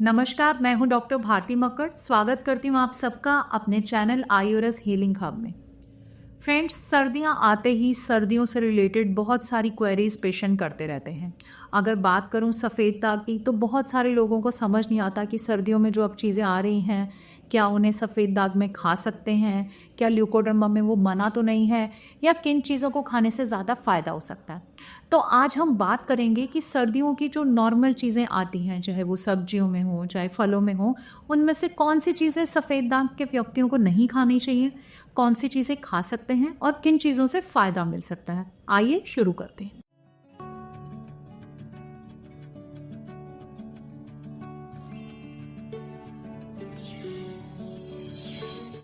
नमस्कार, मैं हूं डॉक्टर भारती मक्कड़। स्वागत करती हूं आप सबका अपने चैनल आयुर्स हीलिंग हब में। फ्रेंड्स, सर्दियां आते ही सर्दियों से रिलेटेड बहुत सारी क्वेरीज पेशेंट करते रहते हैं। अगर बात करूं सफ़ेद दाग की, तो बहुत सारे लोगों को समझ नहीं आता कि सर्दियों में जो अब चीज़ें आ रही हैं, क्या उन्हें सफ़ेद दाग में खा सकते हैं, क्या ल्यूकोडर्मा में वो मना तो नहीं है, या किन चीज़ों को खाने से ज़्यादा फ़ायदा हो सकता है। तो आज हम बात करेंगे कि सर्दियों की जो नॉर्मल चीज़ें आती हैं, चाहे वो सब्जियों में हो चाहे फलों में हो, उनमें से कौन सी चीज़ें सफ़ेद दाग के व्यक्तियों को नहीं खानी चाहिए, कौन सी चीज़ें खा सकते हैं और किन चीज़ों से फ़ायदा मिल सकता है। आइए शुरू करते हैं।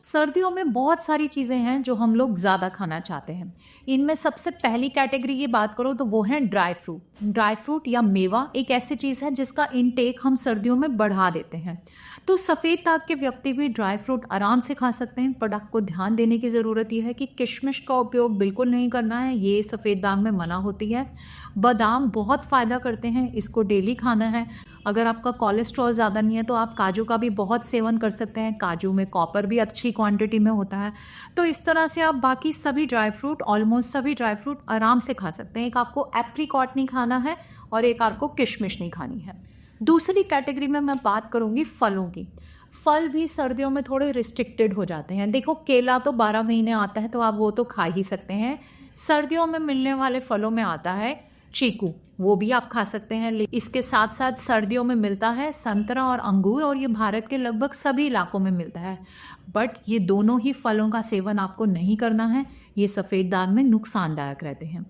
सर्दियों में बहुत सारी चीज़ें हैं जो हम लोग ज़्यादा खाना चाहते हैं। इनमें सबसे पहली कैटेगरी की बात करो तो वो है ड्राई फ्रूट। ड्राई फ्रूट या मेवा एक ऐसी चीज़ है जिसका इनटेक हम सर्दियों में बढ़ा देते हैं। तो सफ़ेद दाग के व्यक्ति भी ड्राई फ्रूट आराम से खा सकते हैं, पर आपको ध्यान देने की ज़रूरत यह है कि किशमिश का उपयोग बिल्कुल नहीं करना है, ये सफ़ेद दाग में मना होती है। बादाम बहुत फ़ायदा करते हैं, इसको डेली खाना है। अगर आपका कोलेस्ट्रॉल ज़्यादा नहीं है तो आप काजू का भी बहुत सेवन कर सकते हैं। काजू में कॉपर भी अच्छी क्वांटिटी में होता है। तो इस तरह से आप बाकी सभी ड्राई फ्रूट, ऑलमोस्ट सभी ड्राई फ्रूट आराम से खा सकते हैं। एक आपको एप्रिकॉट नहीं खाना है और एक आपको किशमिश नहीं खानी है। दूसरी कैटेगरी में मैं बात करूँगी फलों की। फल भी सर्दियों में थोड़े रिस्ट्रिक्टेड हो जाते हैं। देखो, केला तो 12 महीने आता है तो आप वो तो खा ही सकते हैं। सर्दियों में मिलने वाले फलों में आता है चीकू, वो भी आप खा सकते हैं। इसके साथ साथ सर्दियों में मिलता है संतरा और अंगूर, और ये भारत के लगभग सभी इलाकों में मिलता है। बट ये दोनों ही फलों का सेवन आपको नहीं करना है, ये सफ़ेद दाग में नुकसानदायक रहते हैं।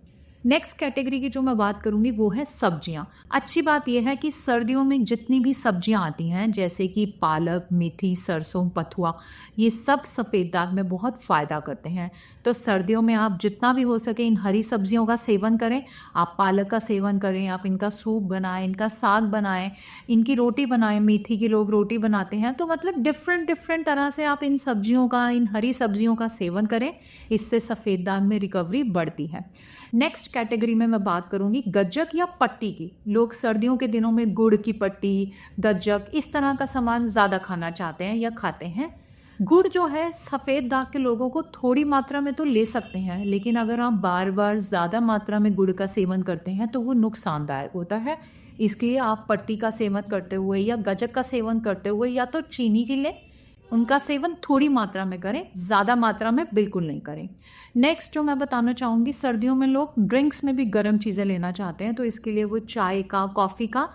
नेक्स्ट कैटेगरी की जो मैं बात करूंगी वो है सब्जियां। अच्छी बात यह है कि सर्दियों में जितनी भी सब्जियां आती हैं, जैसे कि पालक, मेथी, सरसों, पथुआ, ये सब सफ़ेद दाग में बहुत फ़ायदा करते हैं। तो सर्दियों में आप जितना भी हो सके इन हरी सब्जियों का सेवन करें। आप पालक का सेवन करें, आप इनका सूप बनाएं, इनका साग बनाएं, इनकी रोटी बनाएं। मेथी की लोग रोटी बनाते हैं, तो मतलब डिफरेंट डिफरेंट तरह से आप इन सब्जियों का, इन हरी सब्जियों का सेवन करें। इससे सफ़ेद दाग में रिकवरी बढ़ती है। नेक्स्ट कैटेगरी में मैं बात करूंगी गज्जक या पट्टी की। लोग सर्दियों के दिनों में गुड़ की पट्टी, गज्जक, इस तरह का सामान ज़्यादा खाना चाहते हैं या खाते हैं। गुड़ जो है सफ़ेद दाग के लोगों को थोड़ी मात्रा में तो ले सकते हैं, लेकिन अगर आप बार बार ज़्यादा मात्रा में गुड़ का सेवन करते हैं तो वो नुकसानदायक होता है। इसलिए आप पट्टी का सेवन करते हुए या गज्जक का सेवन करते हुए या तो चीनी की लें, उनका सेवन थोड़ी मात्रा में करें, ज़्यादा मात्रा में बिल्कुल नहीं करें। नेक्स्ट जो मैं बताना चाहूँगी, सर्दियों में लोग ड्रिंक्स में भी गर्म चीज़ें लेना चाहते हैं, तो इसके लिए वो चाय का, कॉफ़ी का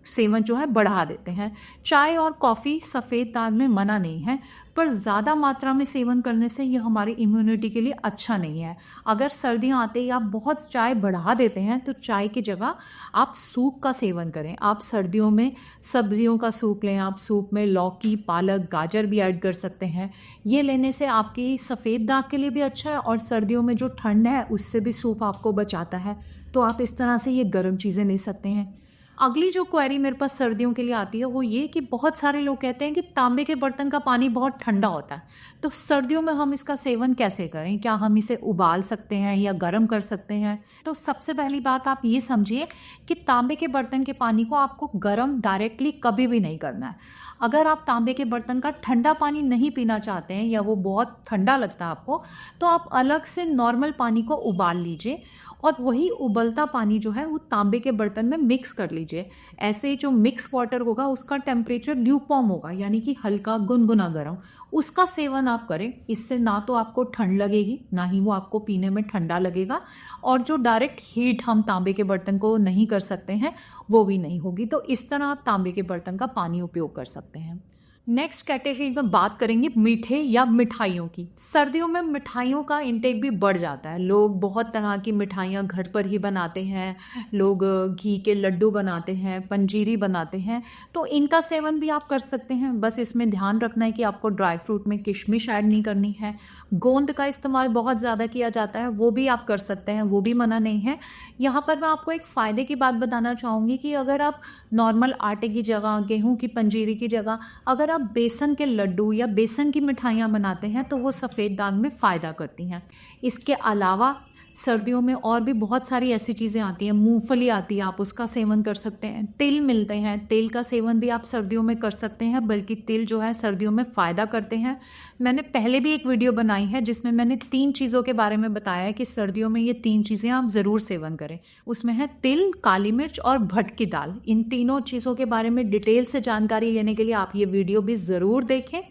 सेवन जो है बढ़ा देते हैं। चाय और कॉफ़ी सफ़ेद दाग में मना नहीं है, पर ज़्यादा मात्रा में सेवन करने से ये हमारी इम्यूनिटी के लिए अच्छा नहीं है। अगर सर्दियाँ आते ही आप बहुत चाय बढ़ा देते हैं तो चाय की जगह आप सूप का सेवन करें। आप सर्दियों में सब्जियों का सूप लें, आप सूप में लौकी, पालक, गाजर भी ऐड कर सकते हैं। ये लेने से आपकी सफ़ेद दाग के लिए भी अच्छा है और सर्दियों में जो ठंड है उससे भी सूप आपको बचाता है। तो आप इस तरह से ये गर्म चीज़ें ले सकते हैं। अगली जो क्वेरी मेरे पास सर्दियों के लिए आती है वो ये कि बहुत सारे लोग कहते हैं कि तांबे के बर्तन का पानी बहुत ठंडा होता है, तो सर्दियों में हम इसका सेवन कैसे करें? क्या हम इसे उबाल सकते हैं या गर्म कर सकते हैं? तो सबसे पहली बात आप ये समझिए कि तांबे के बर्तन के पानी को आपको गर्म डायरेक्टली कभी भी नहीं करना है। अगर आप तांबे के बर्तन का ठंडा पानी नहीं पीना चाहते हैं या वो बहुत ठंडा लगता है आपको, तो आप अलग से नॉर्मल पानी को उबाल लीजिए और वही उबलता पानी जो है वो तांबे के बर्तन में मिक्स कर लीजिए। ऐसे जो मिक्स वाटर होगा उसका टेम्परेचर ल्यूकवार्म होगा, यानी कि हल्का गुनगुना गर्म। उसका सेवन आप करें। इससे ना तो आपको ठंड लगेगी, ना ही वो आपको पीने में ठंडा लगेगा, और जो डायरेक्ट हीट हम तांबे के बर्तन को नहीं कर सकते हैं वो भी नहीं होगी। तो इस तरह आप तांबे के बर्तन का पानी उपयोग कर सकते हैं। नेक्स्ट कैटेगरी में बात करेंगे मीठे या मिठाइयों की। सर्दियों में मिठाइयों का इंटेक भी बढ़ जाता है। लोग बहुत तरह की मिठाइयाँ घर पर ही बनाते हैं। लोग घी के लड्डू बनाते हैं, पंजीरी बनाते हैं, तो इनका सेवन भी आप कर सकते हैं। बस इसमें ध्यान रखना है कि आपको ड्राई फ्रूट में किशमिश ऐड नहीं करनी है। गोंद का इस्तेमाल बहुत ज़्यादा किया जाता है, वो भी आप कर सकते हैं, वो भी मना नहीं है। यहाँ पर मैं आपको एक फ़ायदे की बात बताना चाहूँगी कि अगर आप नॉर्मल आटे की जगह, गेहूं की पंजीरी की जगह अगर आप बेसन के लड्डू या बेसन की मिठाइयाँ बनाते हैं तो वो सफ़ेद दाग में फ़ायदा करती हैं। इसके अलावा सर्दियों में और भी बहुत सारी ऐसी चीज़ें आती हैं, मूंगफली आती है, आप उसका सेवन कर सकते हैं। तिल मिलते हैं, तिल का सेवन भी आप सर्दियों में कर सकते हैं, बल्कि तिल जो है सर्दियों में फ़ायदा करते हैं। मैंने पहले भी एक वीडियो बनाई है जिसमें मैंने 3 चीज़ों के बारे में बताया है कि सर्दियों में ये 3 चीज़ें आप ज़रूर सेवन करें। उसमें है तिल, काली मिर्च और भट की दाल। इन तीनों चीज़ों के बारे में डिटेल से जानकारी लेने के लिए आप ये वीडियो भी ज़रूर देखें।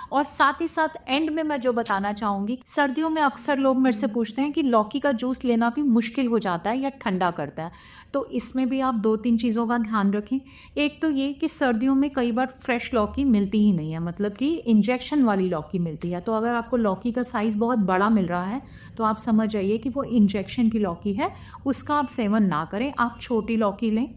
और साथ ही साथ एंड में मैं जो बताना चाहूँगी, सर्दियों में अक्सर लोग मेरे से पूछते हैं कि लौकी का जूस लेना भी मुश्किल हो जाता है या ठंडा करता है, तो इसमें भी आप 2-3 चीज़ों का ध्यान रखें। एक तो ये कि सर्दियों में कई बार फ्रेश लौकी मिलती ही नहीं है, मतलब कि इंजेक्शन वाली लौकी मिलती है। तो अगर आपको लौकी का साइज़ बहुत बड़ा मिल रहा है तो आप समझ जाइए कि वो इंजेक्शन की लौकी है, उसका आप सेवन ना करें, आप छोटी लौकी लें।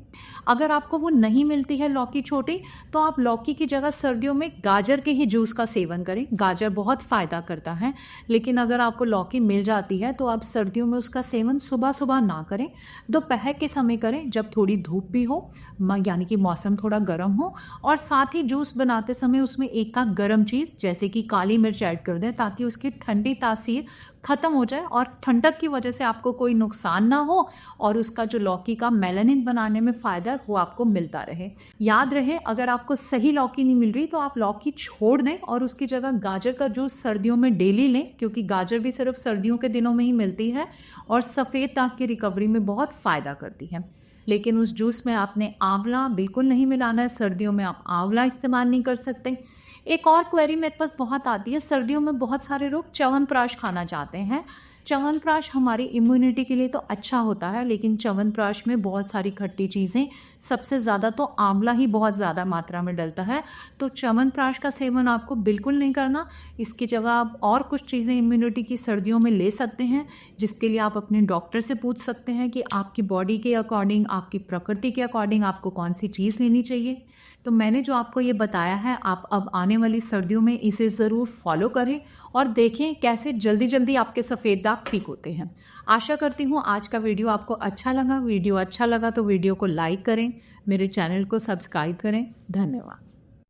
अगर आपको वो नहीं मिलती है लौकी छोटी, तो आप लौकी की जगह सर्दियों में गाजर के ही जूस का सेवन करें। गाजर बहुत फ़ायदा करता है। लेकिन अगर आपको लौकी मिल जाती है तो आप सर्दियों में उसका सेवन सुबह सुबह ना करें, दोपहर के समय करें जब थोड़ी धूप भी हो, यानी कि मौसम थोड़ा गर्म हो। और साथ ही जूस बनाते समय उसमें एक आध गर्म चीज़ जैसे कि काली मिर्च ऐड कर दें, ताकि उसकी ठंडी तासीर ख़त्म हो जाए और ठंडक की वजह से आपको कोई नुकसान ना हो, और उसका जो लौकी का मेलानिन बनाने में फ़ायदा है वो आपको मिलता रहे। याद रहे, अगर आपको सही लौकी नहीं मिल रही तो आप लौकी छोड़ दें और उसकी जगह गाजर का जूस सर्दियों में डेली लें, क्योंकि गाजर भी सिर्फ सर्दियों के दिनों में ही मिलती है और सफ़ेद दाग की रिकवरी में बहुत फ़ायदा करती है। लेकिन उस जूस में आपने आंवला बिल्कुल नहीं मिलाना है, सर्दियों में आप आंवला इस्तेमाल नहीं कर सकते। एक और क्वेरी मेरे पास बहुत आती है, सर्दियों में बहुत सारे लोग च्यवनप्राश खाना चाहते हैं। च्यवनप्राश हमारी इम्यूनिटी के लिए तो अच्छा होता है, लेकिन च्यवनप्राश में बहुत सारी खट्टी चीज़ें, सबसे ज़्यादा तो आंवला ही बहुत ज़्यादा मात्रा में डलता है, तो च्यवनप्राश का सेवन आपको बिल्कुल नहीं करना। इसकी जगह आप और कुछ चीज़ें इम्यूनिटी की सर्दियों में ले सकते हैं, जिसके लिए आप अपने डॉक्टर से पूछ सकते हैं कि आपकी बॉडी के अकॉर्डिंग, आपकी प्रकृति के अकॉर्डिंग आपको कौन सी चीज़ लेनी चाहिए। तो मैंने जो आपको ये बताया है, आप अब आने वाली सर्दियों में इसे ज़रूर फॉलो करें और देखें कैसे जल्दी जल्दी आपके सफ़ेद दाग ठीक होते हैं। आशा करती हूँ आज का वीडियो आपको अच्छा लगा। वीडियो अच्छा लगा तो वीडियो को लाइक करें, मेरे चैनल को सब्सक्राइब करें। धन्यवाद।